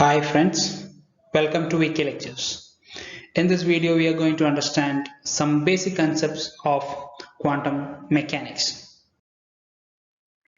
Hi friends, welcome to Wiki Lectures. In this video we are going to understand some basic concepts of quantum mechanics.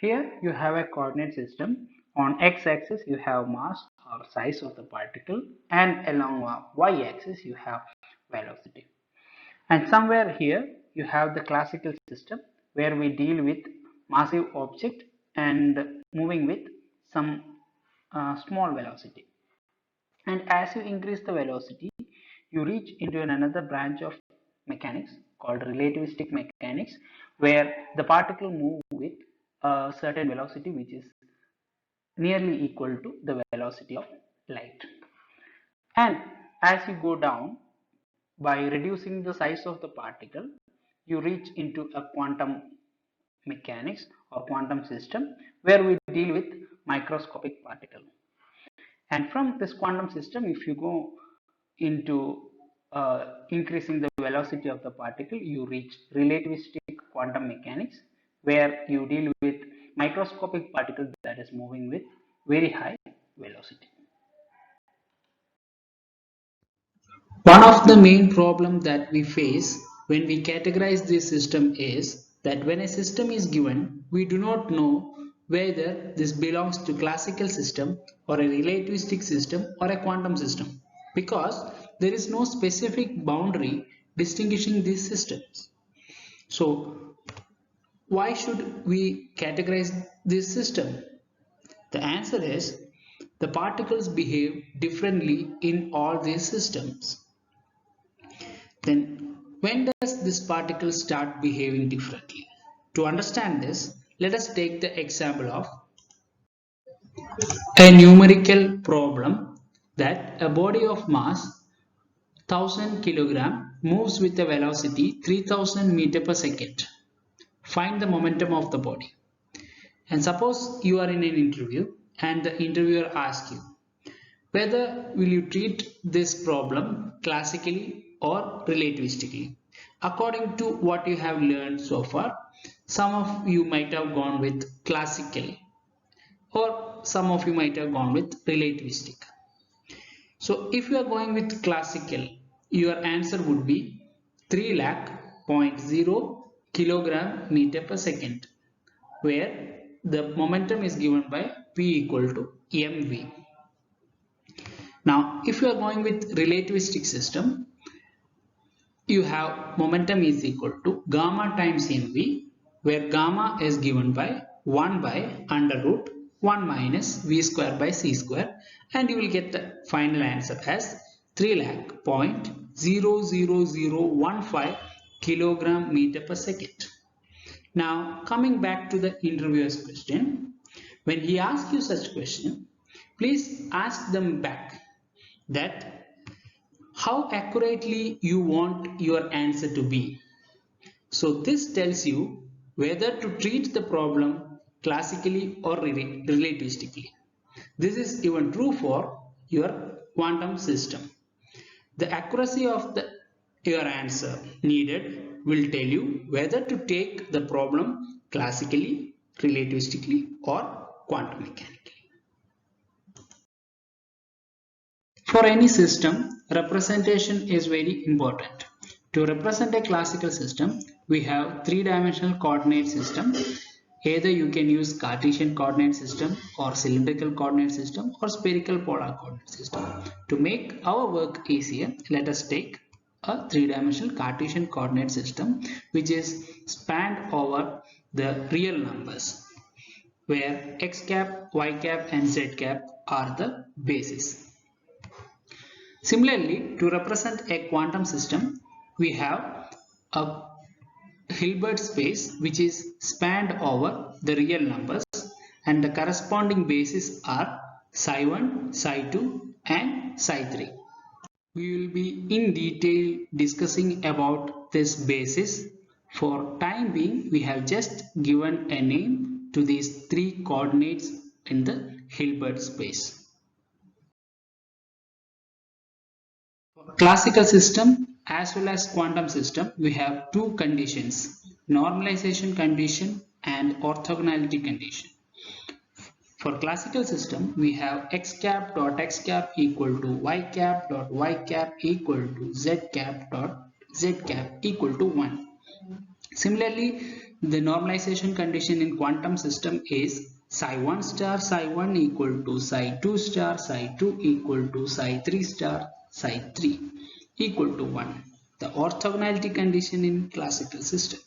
Here you have a coordinate system. On x-axis you have mass or size of the particle, and along y-axis you have velocity. And somewhere here you have the classical system where we deal with massive object and moving with some small velocity. And as you increase the velocity, you reach into another branch of mechanics called relativistic mechanics, where the particle move with a certain velocity which is nearly equal to the velocity of light. And as you go down, by reducing the size of the particle, you reach into a quantum mechanics or quantum system where we deal with microscopic particle. And from this quantum system, if you go into increasing the velocity of the particle, you reach relativistic quantum mechanics, where you deal with microscopic particles that is moving with very high velocity. One of the main problems that we face when we categorize this system is that when a system is given, we do not know whether this belongs to classical system or a relativistic system or a quantum system, because there is no specific boundary distinguishing these systems. So why should we categorize this system? The answer is the particles behave differently in all these systems. Then when does this particle start behaving differently? To understand this, let us take the example of a numerical problem that a body of mass 1000 kg moves with a velocity 3000 meter per second. Find the momentum of the body. And suppose you are in an interview and the interviewer asks you, whether will you treat this problem classically or relativistically? According to what you have learned so far, some of you might have gone with classically, or some of you might have gone with relativistic. So if you are going with classical, your answer would be 3,00,000 kilogram meter per second, where the momentum is given by P equal to mv. Now, if you are going with relativistic system, you have momentum is equal to gamma times mv, where gamma is given by 1 by under root 1 minus v square by c square, and you will get the final answer as 3,00,00015 kilogram meter per second. Now, coming back to the interviewer's question, when he asks you such question, please ask them back that how accurately you want your answer to be. So this tells you whether to treat the problem classically or relativistically. This is even true for your quantum system. The accuracy of your answer needed will tell you whether to take the problem classically, relativistically, or quantum mechanically. For any system, representation is very important. To represent a classical system, we have three-dimensional coordinate system. Either you can use Cartesian coordinate system or cylindrical coordinate system or spherical polar coordinate system. To make our work easier, let us take a three-dimensional Cartesian coordinate system which is spanned over the real numbers, where x cap, y cap and z cap are the bases. Similarly, to represent a quantum system, we have a Hilbert space which is spanned over the real numbers, and the corresponding bases are psi1, psi2 and psi3. We will be in detail discussing about this basis. For time being, we have just given a name to these three coordinates in the Hilbert space. Classical system as well as quantum system, we have two conditions: normalization condition and orthogonality condition. For classical system, we have x cap dot x cap equal to y cap dot y cap equal to z cap dot z cap equal to 1. Similarly, the normalization condition in quantum system is psi1 star psi1 equal to psi2 star psi2 equal to psi3 star psi3 equal to 1. The orthogonality condition in classical system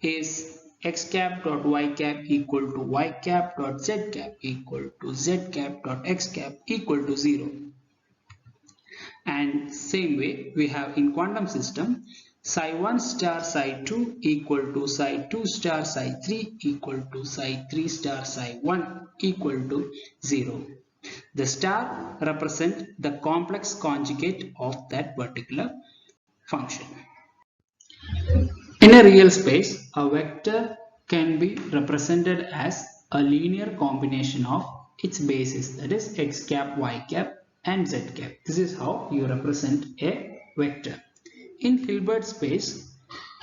is x cap dot y cap equal to y cap dot z cap equal to z cap dot x cap equal to 0. And same way we have in quantum system psi1 star psi2 equal to psi2 star psi3 equal to psi3 star psi1 equal to 0. The star represents the complex conjugate of that particular function. In a real space, a vector can be represented as a linear combination of its bases, that is x cap, y cap and z cap. This is how you represent a vector. In Hilbert space,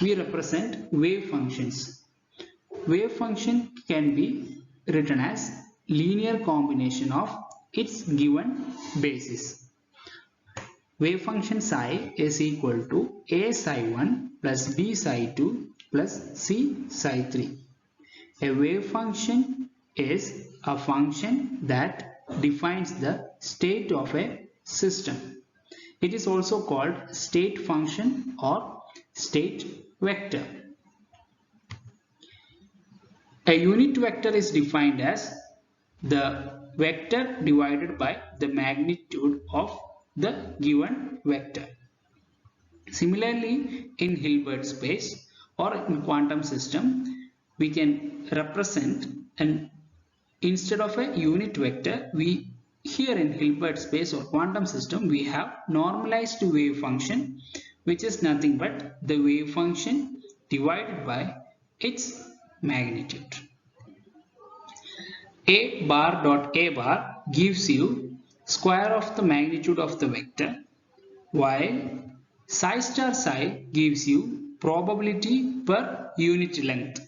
we represent wave functions. Wave function can be written as linear combination of its given basis. Wave function psi is equal to a psi1 plus b psi2 plus c psi3. A wave function is a function that defines the state of a system. It is also called state function or state vector. A unit vector is defined as the vector divided by the magnitude of the given vector. Similarly, in Hilbert space or in quantum system, we can represent, and instead of a unit vector, here in Hilbert space or quantum system, we have normalized wave function, which is nothing but the wave function divided by its magnitude. A bar dot a bar gives you square of the magnitude of the vector, while psi star psi gives you probability per unit length.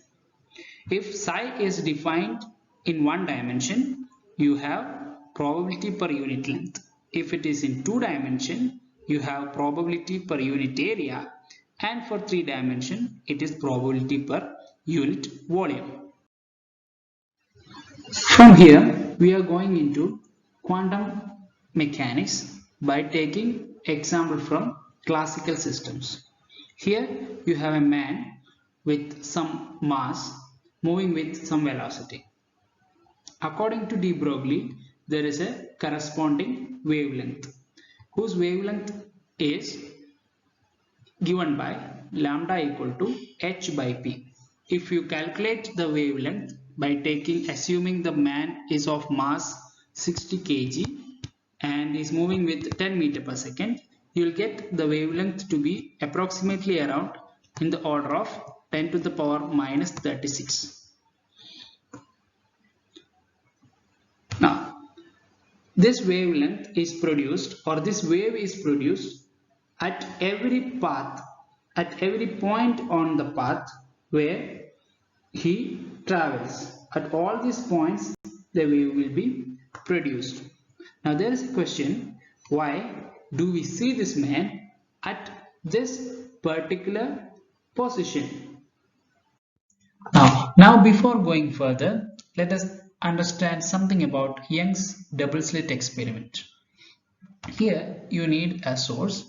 If psi is defined in one dimension, you have probability per unit length. If it is in 2 dimension, you have probability per unit area, and for 3 dimension, it is probability per unit volume. From here, we are going into quantum mechanics by taking example from classical systems. Here you have a man with some mass moving with some velocity. According to de Broglie, there is a corresponding wavelength whose wavelength is given by lambda equal to h by p. If you calculate the wavelength by assuming the man is of mass 60 kg and is moving with 10 meter per second, you will get the wavelength to be approximately around in the order of 10 to the power minus 36. Now, this wavelength is produced, or this wave is produced at every path, at every point on the path where he travels. At all these points, the wave will be produced. Now there is a question, why do we see this man at this particular position? Now before going further, let us understand something about Young's double slit experiment. Here you need a source,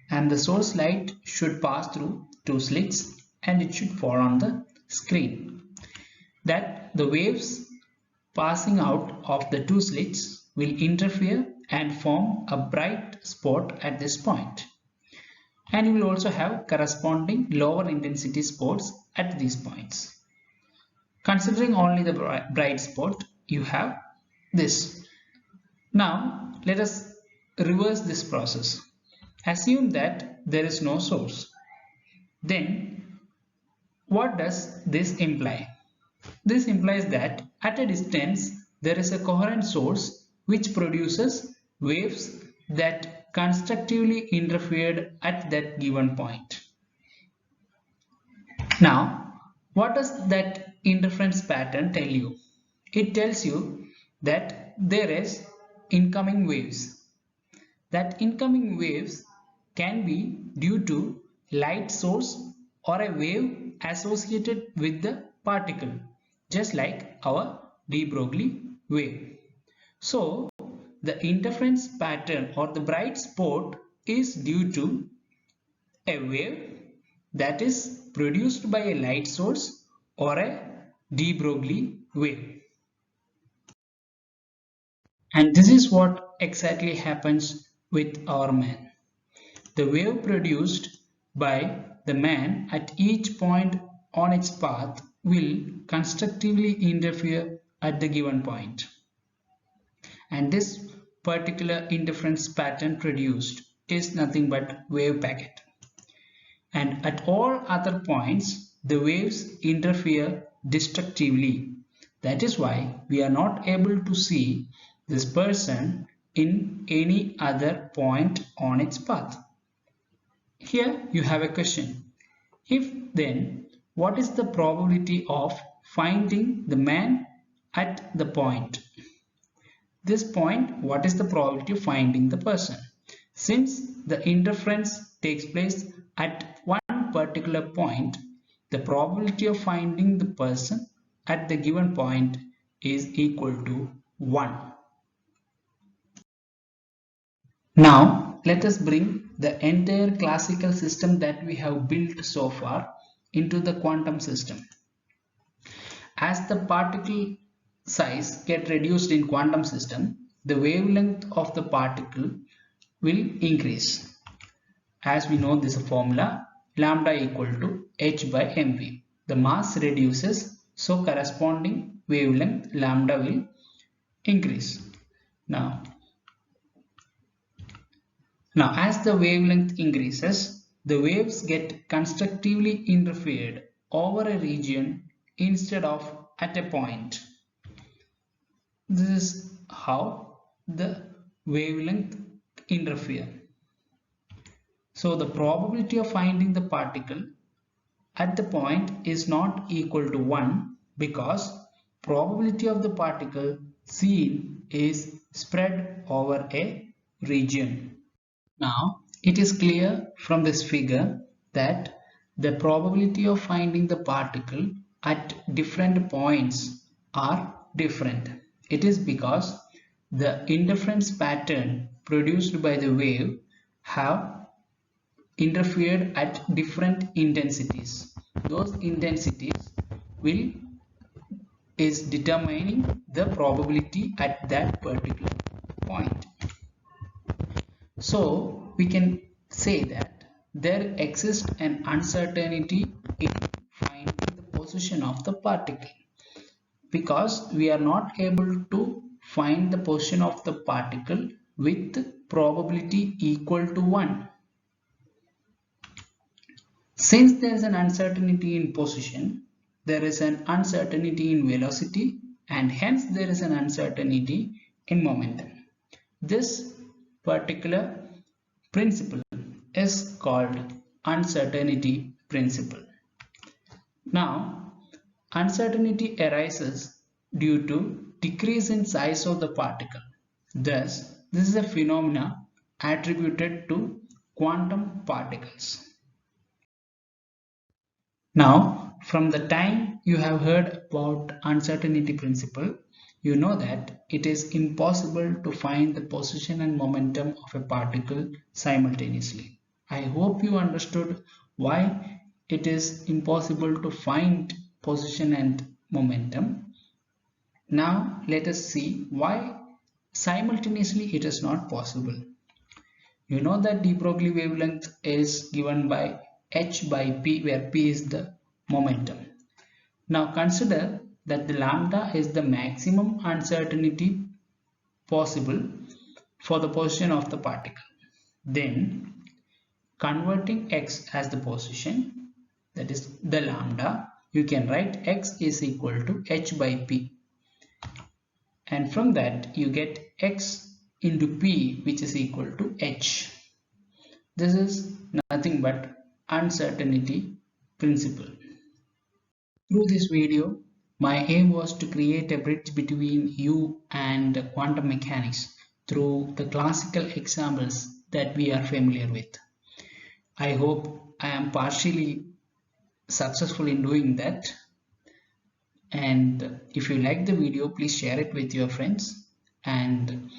and the source light should pass through 2 slits and it should fall on the screen. That the waves passing out of the 2 slits will interfere and form a bright spot at this point. And you will also have corresponding lower intensity spots at these points. Considering only the bright spot, you have this. Now let us reverse this process. Assume that there is no source. Then what does this imply? This implies that at a distance there is a coherent source which produces waves that constructively interfered at that given point. Now, what does that interference pattern tell you? It tells you that there is incoming waves. That incoming waves can be due to light source or a wave associated with the particle, just like our de Broglie wave. So the interference pattern or the bright spot is due to a wave that is produced by a light source or a de Broglie wave. And this is what exactly happens with our man. The wave produced by the man at each point on its path will constructively interfere at the given point. And this particular interference pattern produced is nothing but wave packet. And at all other points, the waves interfere destructively. That is why we are not able to see this person in any other point on its path. Here you have a question. If then, what is the probability of finding the man at the point? This point, what is the probability of finding the person? Since the interference takes place at one particular point, the probability of finding the person at the given point is equal to 1. Now let us bring the entire classical system that we have built so far into the quantum system. As the particle size get reduced in quantum system, the wavelength of the particle will increase. As we know, this is a formula, lambda equal to h by mv. The mass reduces, so corresponding wavelength lambda will increase. Now as the wavelength increases, the waves get constructively interfered over a region instead of at a point. This is how the wavelength interfere. So the probability of finding the particle at the point is not equal to 1 because probability of the particle seen is spread over a region. Now it is clear from this figure that the probability of finding the particle at different points are different. It is because the interference pattern produced by the wave have interfered at different intensities. Those intensities is determining the probability at that particular point. So we can say that there exists an uncertainty in finding the position of the particle because we are not able to find the position of the particle with probability equal to 1. Since there is an uncertainty in position, there is an uncertainty in velocity and hence there is an uncertainty in momentum. This particular principle is called uncertainty principle. Now, uncertainty arises due to decrease in size of the particle. Thus, this is a phenomena attributed to quantum particles. Now, from the time you have heard about uncertainty principle, you know that it is impossible to find the position and momentum of a particle simultaneously. I hope you understood why it is impossible to find position and momentum. Now let us see why simultaneously it is not possible. You know that de Broglie wavelength is given by h by p, where p is the momentum. Now consider that the lambda is the maximum uncertainty possible for the position of the particle. Then converting x as the position, that is the lambda, you can write x is equal to h by p, and from that you get x into p, which is equal to h. This is nothing but uncertainty principle. Through this video, My aim was to create a bridge between you and quantum mechanics through the classical examples that we are familiar with. I hope I am partially successful in doing that. And if you like the video, please share it with your friends. And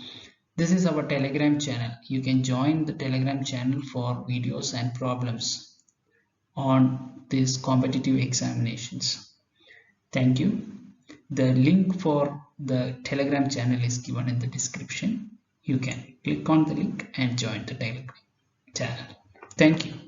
this is our Telegram channel. You can join the Telegram channel for videos and problems on these competitive examinations. Thank you. The link for the Telegram channel is given in the description. You can click on the link and join the Telegram channel. Thank you.